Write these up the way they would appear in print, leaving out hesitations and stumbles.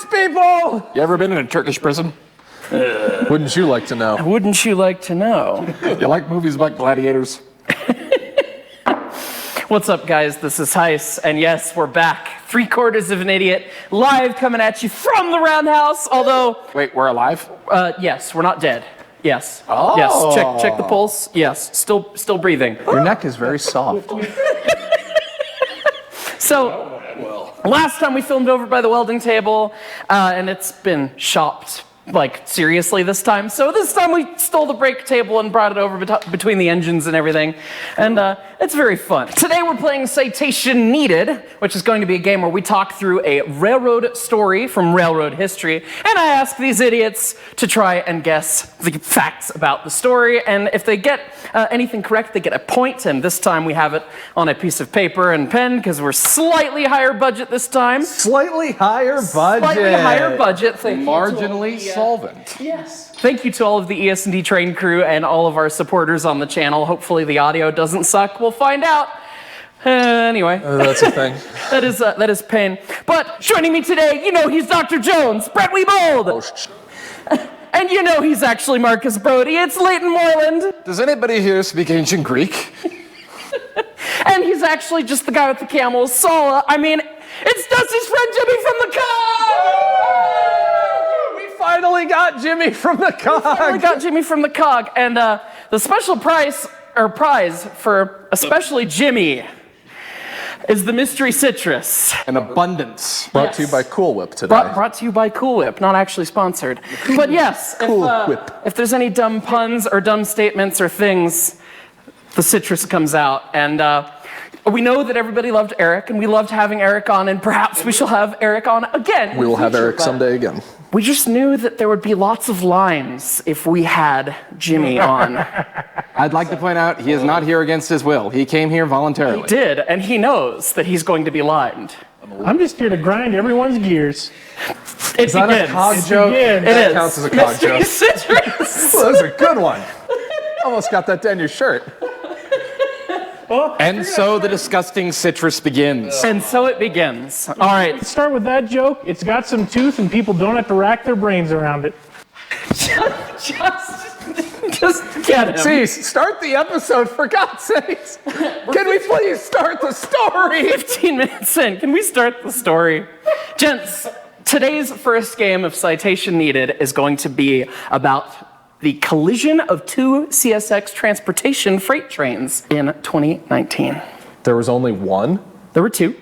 sports people! You ever been in a Turkish prison? Wouldn't you like to know? Wouldn't you like to know? You like movies about gladiators? What's up, guys? This is Heiss, and yes, we're back. 3/4 of an Idiot, live coming at you from the Roundhouse, although... Wait, we're alive? Yes, we're not dead. Yes. Oh. Yes, check the pulse. Yes, still breathing. Your neck is very soft. So, last time we filmed over by the welding table, and it's been shopped, like, seriously this time. So this time we stole the brake table and brought it over between the engines and everything. And it's very fun. Today we're playing Citation Needed, which is going to be a game where we talk through a railroad story from railroad history. And I ask these idiots to try and guess the facts about the story. And if they get anything correct, they get a point. And this time we have it on a piece of paper and pen because we're slightly higher budget this time. Slightly higher budget. Slightly higher budget. Thank you to all Marginally the, solvent. Yes. Thank you to all of the ES&D Train Crew and all of our supporters on the channel. Hopefully the audio doesn't suck. We'll find out. Anyway. That's a thing. That is pain. But joining me today, you know he's Dr. Jones, Brett Weebold. And you know he's actually Marcus Brody. It's Leighton Moreland. Does anybody here speak ancient Greek? And he's actually just the guy with the camels, Sala. I mean, it's Dusty's friend Jimmy from the Cog! We finally got Jimmy from the Cog. Finally got Jimmy from the Cog. And the special prize for especially Jimmy is the mystery citrus. An abundance. Brought to you by Cool Whip today. Brought to you by Cool Whip, not actually sponsored. But yes, if there's any dumb puns or dumb statements or things, the citrus comes out. And we know that everybody loved Eric, and we loved having Eric on, and perhaps we shall have Eric on again. We will have Eric someday again. We just knew that there would be lots of lines if we had Jimmy on. I'd like to point out he is not here against his will. He came here voluntarily. He did, and he knows that he's going to be limed. I'm just here to grind everyone's gears. Is that a cog joke? It That is. counts as a cog joke. Citrus. Well, that was a good one. Almost got that down your shirt. And so the disgusting citrus begins. And so it begins. All right. Let's start with that joke. It's got some tooth and people don't have to rack their brains around it. Just get him. Cease. Start the episode, for God's sakes. Can we please start the story? 15 minutes in. Can we start the story? Gents, today's first game of Citation Needed is going to be about the collision of two CSX transportation freight trains in 2019. There was only one? There were two.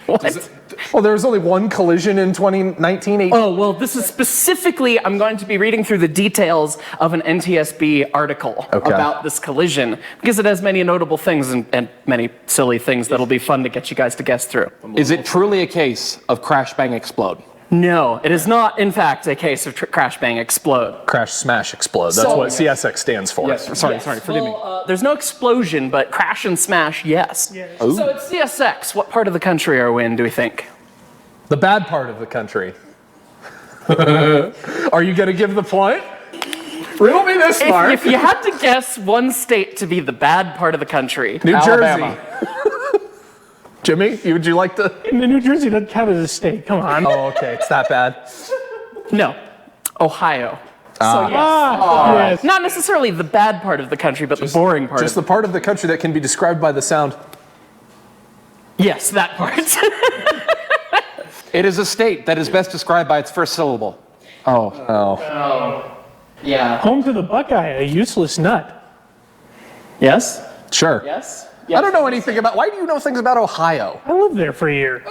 What? Well, there was only one collision in 2019. Oh, well, this is specifically, I'm going to be reading through the details of an NTSB article about this collision, because it has many notable things and many silly things that'll be fun to get you guys to guess through. Is it truly a case of crash, bang, explode? No, it is not, in fact, a case of crash, bang, explode. Crash, smash, explode. That's what CSX stands for. Yes, sorry, forgive me. There's no explosion, but crash and smash, yes. Ooh. So it's CSX. What part of the country are we in, do we think? The bad part of the country. Are you going to give the point? Riddle me this, Mark. If you had to guess one state to be the bad part of the country, New Alabama. Jersey. Jimmy, would you like to? New Jersey doesn't count as a state. Come on. Oh, okay. It's that bad. No, Ohio. So yes. Yes. Not necessarily the bad part of the country, but the boring part. Just the part of the country that can be described by the sound. Yes, that part. It is a state that is best described by its first syllable. Oh. Yeah. Home to the Buckeye, a useless nut. Yes? Sure. Yes? I don't know anything about. Why do you know things about Ohio? I lived there for a year.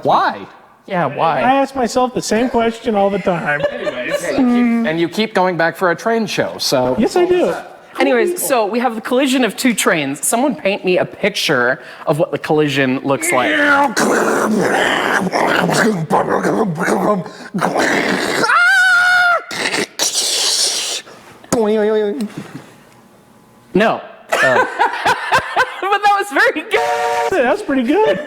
Why? Yeah, why? I ask myself the same question all the time. And you keep going back for a train show, so... Yes, I do. Anyways, so we have the collision of two trains. Someone paint me a picture of what the collision looks like. No. But that was very good. That's pretty good.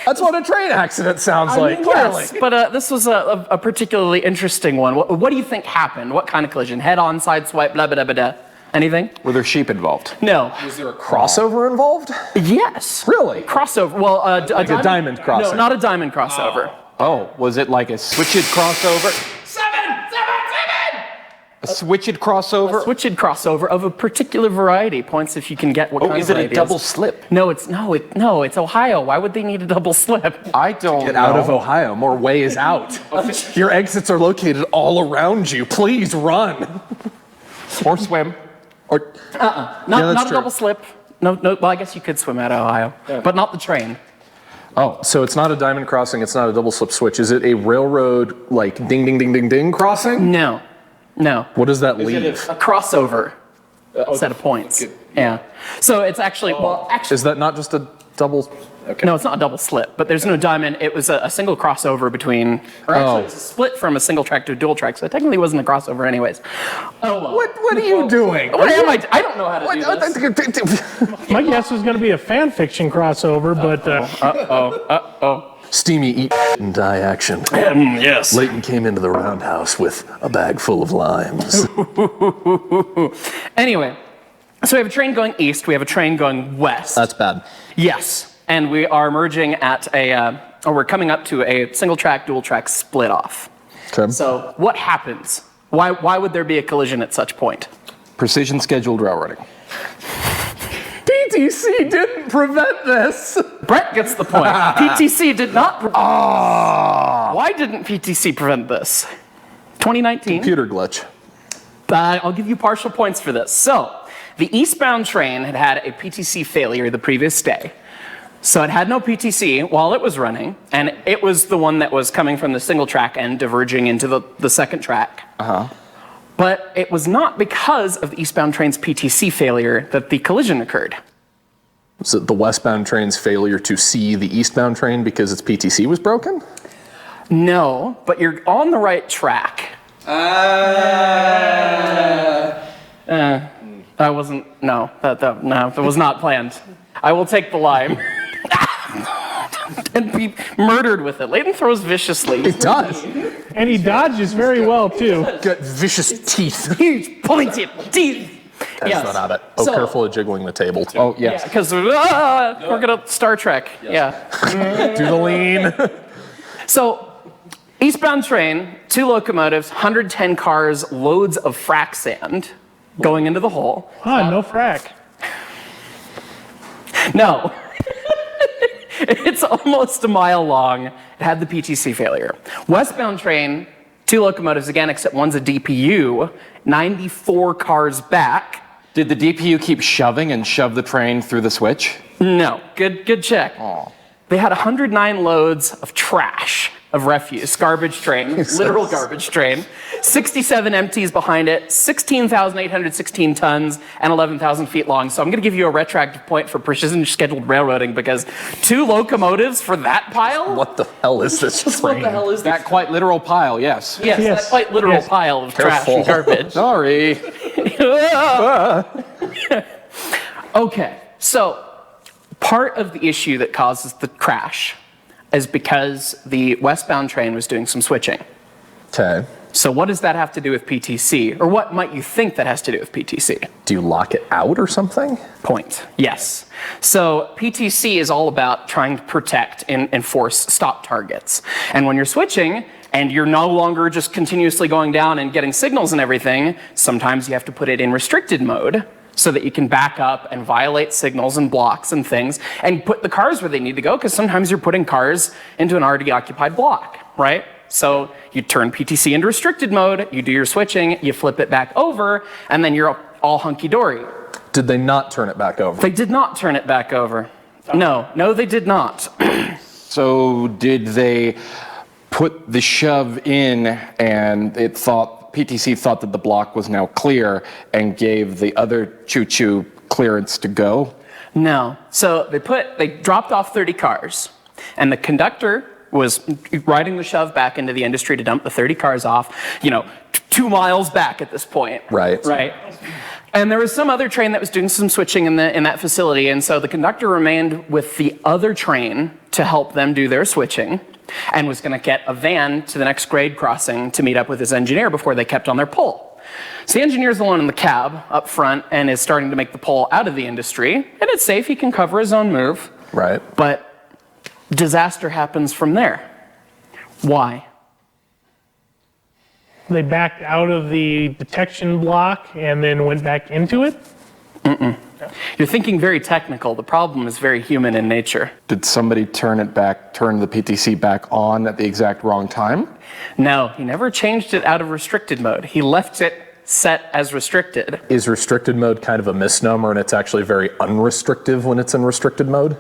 That's what a train accident sounds like, clearly. Yes, but this was a particularly interesting one. What do you think happened? What kind of collision? Head-on, sideswipe, blah, blah, blah, blah. Anything? Were there sheep involved? No. Is there a crossover involved? Yes. Really? Crossover. Well, a diamond crossing. No, not a diamond crossover. Oh, was it like a switched crossover? Seven! A switched crossover? Switched crossover of a particular variety. Points if you can get what kind Is of it a variety double slip? No, it's Ohio. Why would they need a double slip? I don't Get know. out of Ohio. More ways out. Your exits are located all around you. Please run. Or swim. Or Not a true. double slip. No. Well, I guess you could swim out of Ohio, but not the train. Oh, so it's not a diamond crossing. It's not a double slip switch. Is it a railroad like ding ding ding ding ding crossing? No. What does that leave? A crossover set of points. Yeah. So it's actually Is that not just a double? no, it's not a double slip, but there's no diamond. It was a single crossover between, or actually it's a split from a single track to a dual track, so it technically wasn't a crossover anyways. Oh well. What are you doing? What am I? I don't know how to do this. My guess was going to be a fan fiction crossover, but Steamy eat and die action. Yes. Leighton came into the roundhouse with a bag full of limes. Anyway, so we have a train going east, we have a train going west. That's bad. Yes. And we are merging at or we're coming up to a single track, dual track split off. Okay. So what happens? Why would there be a collision at such point? Precision scheduled railroading. PTC didn't prevent this. Brett gets the point. PTC did not. Why didn't PTC prevent this? 2019. Computer glitch. I'll give you partial points for this. So, the eastbound train had a PTC failure the previous day. So it had no PTC while it was running, and it was the one that was coming from the single track and diverging into the second track. But it was not because of the eastbound train's PTC failure that the collision occurred. Was it the westbound train's failure to see the eastbound train because its PTC was broken? No, but you're on the right track. That wasn't, no, that was not planned. I will take the lime. And be murdered with it. Leighton throws viciously. It does. and he dodges very well too. Got vicious teeth. Huge pointed teeth. That's not at it. Oh, So- careful of jiggling the table. Oh, yes. Because we're gonna Star Trek. Yeah. Do the lean. So, eastbound train, 2 locomotives, 110 cars, loads of frac sand going into the hole. No frack. No. It's almost a mile long. It had the PTC failure. Westbound train, 2 locomotives again, except one's a DPU, 94 cars back. Did the DPU keep shoving and shove the train through the switch? No, good check. They had 109 loads of trash, of refuse, garbage train, literal garbage train, 67 empties behind it, 16,816 tons, and 11,000 feet long. So I'm going to give you a retroactive point for precision scheduled railroading because 2 locomotives for that pile? What the hell is this What train? the hell is that? That quite literal pile, yes. Yes, Yes, that quite literal yes. pile of Careful. trash and garbage. Sorry. Okay, so part of the issue that causes the crash is because the westbound train was doing some switching. Okay. So what does that have to do with PTC? Or what might you think that has to do with PTC? Do you lock it out or something? Point. Yes. So PTC is all about trying to protect and enforce stop targets. And when you're switching and you're no longer just continuously going down and getting signals and everything, sometimes you have to put it in restricted mode so that you can back up and violate signals and blocks and things and put the cars where they need to go, because sometimes you're putting cars into an already occupied block, right? So you turn PTC into restricted mode, you do your switching, you flip it back over, and then you're all hunky-dory. Did they not turn it back over? They did not turn it back over. No, they did not. So did they put the shove in and PTC thought that the block was now clear and gave the other choo-choo clearance to go? No. So they dropped off 30 cars, and the conductor was riding the shove back into the industry to dump the 30 cars off, 2 miles back at this point. Right. Right. And there was some other train that was doing some switching in that facility, and so the conductor remained with the other train to help them do their switching, and was going to get a van to the next grade crossing to meet up with his engineer before they kept on their pull. So the engineer's alone in the cab up front and is starting to make the pull out of the industry, and it's safe, he can cover his own move. Right. But disaster happens from there. Why? They backed out of the detection block and then went back into it? You're thinking very technical. The problem is very human in nature. Did somebody turn the PTC back on at the exact wrong time? No, he never changed it out of restricted mode. He left it set as restricted. Is restricted mode kind of a misnomer and it's actually very unrestrictive when it's in restricted mode?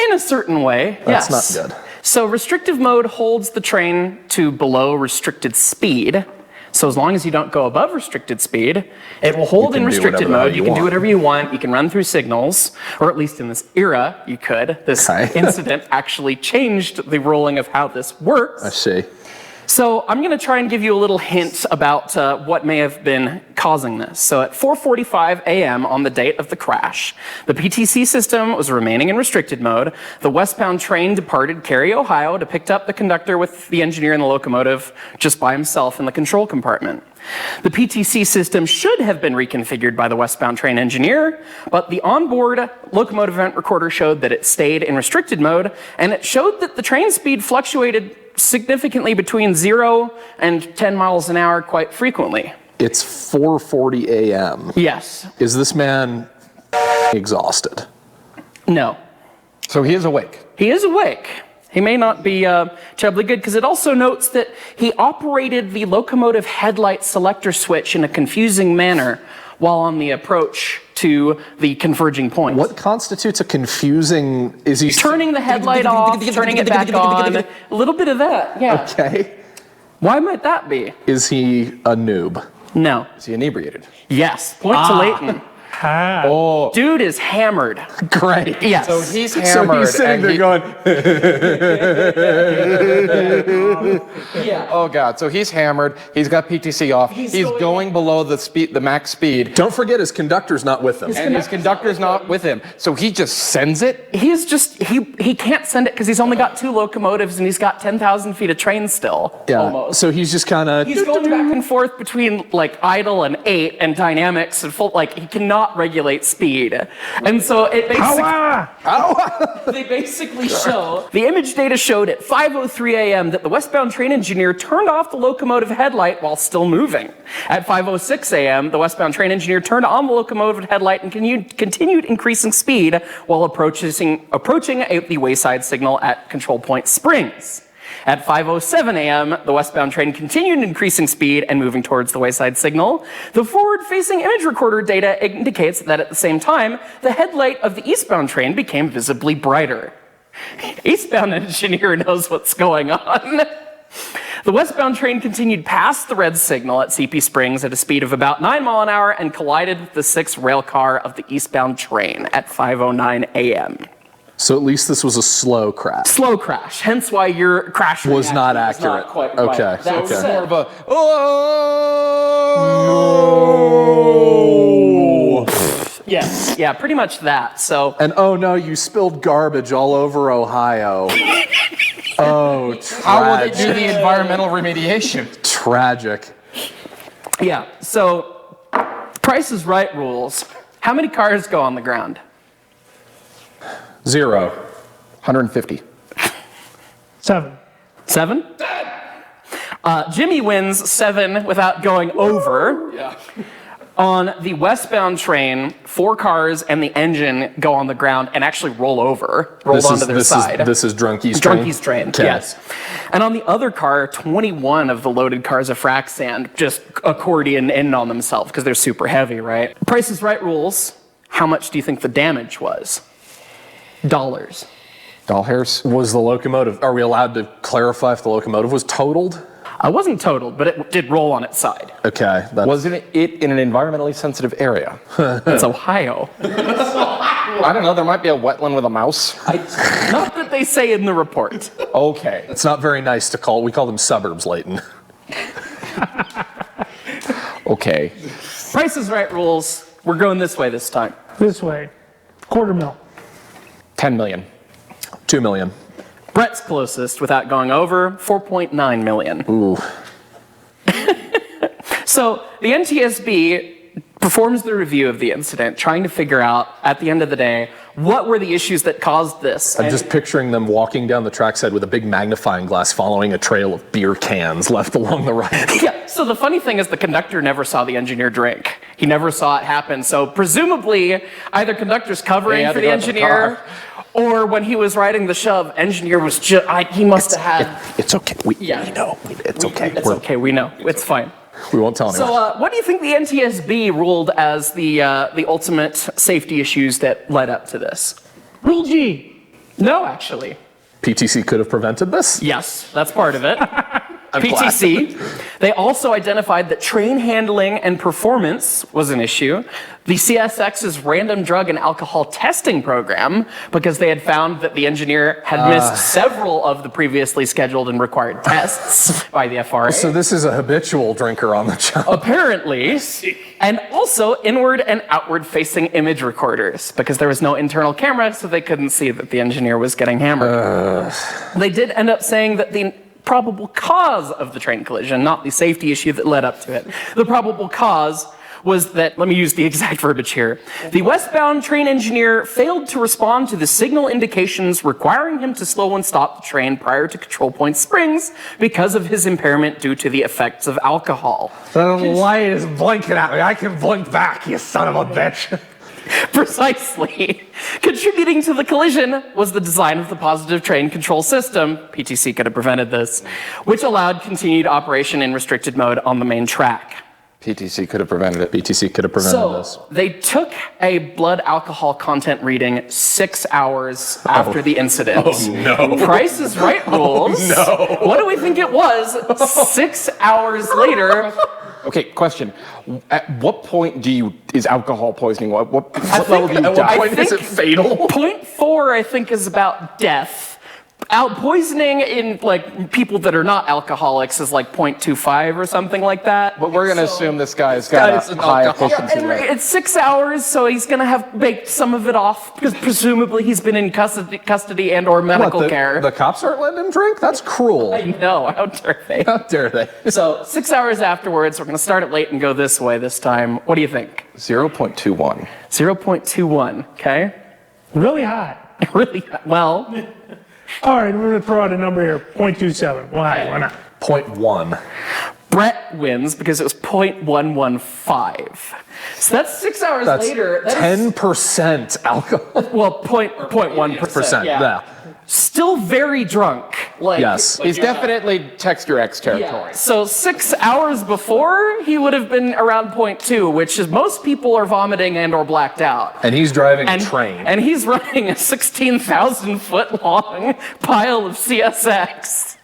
In a certain way, That's yes. not good. So restrictive mode holds the train to below restricted speed. So as long as you don't go above restricted speed, it will hold in can do restricted whatever mode. You can do want. whatever you want. You can run through signals, or at least in this era, you could. This Okay. incident actually changed the ruling of how this works. I see. So I'm going to try and give you a little hint about what may have been causing this. So at 4:45 a.m. on the date of the crash, the PTC system was remaining in restricted mode. The westbound train departed Cary, Ohio, to pick up the conductor with the engineer in the locomotive just by himself in the control compartment. The PTC system should have been reconfigured by the westbound train engineer, but the onboard locomotive event recorder showed that it stayed in restricted mode, and it showed that the train speed fluctuated significantly between 0 and 10 miles an hour quite frequently. It's 4:40 a.m. Yes. Is this man exhausted? No. So he is awake. He is awake. He may not be terribly good, because it also notes that he operated the locomotive headlight selector switch in a confusing manner while on the approach to the converging points. What constitutes a confusing? Is he Turning the headlight off, turning it back on, a little bit of that, yeah. Okay. Why might that be? Is he a noob? No. Is he inebriated? Yes. Point to Leighton. Ah. Oh, Dude is hammered. Great. Yes. so he's So hammered. he's sitting and there he- going, Yeah. Oh God! So he's hammered. He's got PTC off. He's going below the speed, the max speed, don't forget his conductor's not with him. and his conductor's not with him. So he just sends it. He's just, he can't send it because he's only got 2 locomotives and he's got 10,000 feet of train still. Yeah. Almost. So he's just kind of. He's going back and forth between like idle and 8 and dynamics and full, like he cannot regulate speed. And so it basically, they basically show, the image data showed at 5:03 a.m. that the westbound train engineer turned off the locomotive headlight while still moving. At 5:06 a.m., the westbound train engineer turned on the locomotive headlight and continued increasing speed while approaching the wayside signal at Control Point Springs. At 5:07 a.m., the westbound train continued increasing speed and moving towards the wayside signal. The forward-facing image recorder data indicates that at the same time, the headlight of the eastbound train became visibly brighter. Eastbound engineer knows what's going on. The westbound train continued past the red signal at CP Springs at a speed of about 9 miles an hour and collided with the 6th rail car of the eastbound train at 5:09 a.m. So at least this was a slow crash. Slow crash, hence why your crash Was not reaction was accurate. Not quite Okay, right. That okay. said, More of a oh. yes, yeah, pretty much that. So And oh no, you spilled garbage all over Ohio. Oh, How will they do tragic. the environmental remediation? Tragic. yeah, so Price is Right rules. How many cars go on the ground? 0. 150. 7. 7? Jimmy wins 7 without going over. Yeah. On the westbound train, 4 cars and the engine go on the ground and actually roll onto their side. This is Drunkie's train. Drunkie's train, Okay. yes. And on the other car, 21 of the loaded cars of frac sand just accordion in on themselves because they're super heavy, right? Price is Right rules. How much do you think the damage was? Dollars. Doll hairs. Was the locomotive, are we allowed to clarify if the locomotive was totaled? I wasn't totaled, but it did roll on its side. Okay. That's, Wasn't it in an environmentally sensitive area? It's Ohio. I don't know. There might be a wetland with a mouse. Not that they say in the report. Okay. it's not very nice to call, we call them suburbs, Leighton. Okay. Price is Right rules. We're going this way this time. This way. $250,000. 10 million. 2 million. Brett's closest without going over, 4.9 million. Ooh. So So the NTSB performs the review of the incident, trying to figure out, at the end of the day, what were the issues that caused this. I'm just picturing them walking down the trackside with a big magnifying glass following a trail of beer cans left along the right. Yeah, so the funny thing is the conductor never saw the engineer drink. He never saw it happen. So presumably, either conductor's covering for the engineer, or when he was riding the shove, engineer was just, he must have had... It's okay. We Yeah. know. It's okay. It's okay, we know. It's fine. We won't tell anyone. So what do you think the NTSB ruled as the ultimate safety issues that led up to this? Rule G. No, actually. PTC could have prevented this? Yes, that's part of it. I'm PTC. They also identified that train handling and performance was an issue. The CSX's random drug and alcohol testing program, because they had found that the engineer had missed several of the previously scheduled and required tests by the FRA. So this is a habitual drinker on the job. Apparently. And also inward and outward facing image recorders, because there was no internal camera, so they couldn't see that the engineer was getting hammered. They did end up saying that the probable cause of the train collision, not the safety issue that led up to it. The probable cause was that, let me use the exact verbiage here, the westbound train engineer failed to respond to the signal indications requiring him to slow and stop the train prior to Control Point Springs because of his impairment due to the effects of alcohol. The light is blinking at me. I can blink back, you son of a bitch. Precisely. Contributing to the collision was the design of the positive train control system, PTC could have prevented this, which allowed continued operation in restricted mode on the main track. PTC could have prevented it. PTC could have prevented this. So, they took a blood alcohol content reading 6 hours after the incident. Oh, no. Price is Right rules. No. What do we think it was 6 hours later? Okay, question. At what point is alcohol poisoning? What level do you At what die? point is it fatal? Point 4, I think, is about death. Poisoning in like people that are not alcoholics is like 0.25 or something like that. But we're going to assume this guy's got a high efficiency And rate. it's 6 hours, so he's gonna have baked some of it off because presumably he's been in custody and or medical care. The cops aren't letting him drink? That's cruel. I know, how dare they? How dare they? So 6 hours afterwards, we're gonna start it late and go this way this time. What do you think? 0.21. 0.21, okay? Really hot. Really, well, All right, we're going to throw out a number here. 0.27. Why? Why not? 0.1. Brett wins because it was 0.115. So that's 6 hours That's later. That is- 10% alcohol. Well, 0.1%. Yeah. Still very drunk. Like, Yes. He's definitely Texture X territory. So 6 hours before, he would have been around 0.2, which is most people are vomiting and or blacked out. And he's driving And, a train. and he's running a 16,000 foot long pile of CSX.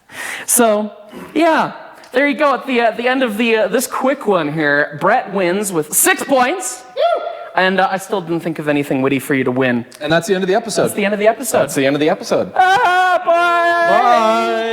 So, yeah, there you go. At the end of this quick one here, Brett wins with 6 points. And I still didn't think of anything witty for you to win. And that's the end of the episode. That's the end of the episode. That's the end of the episode. Bye! Bye.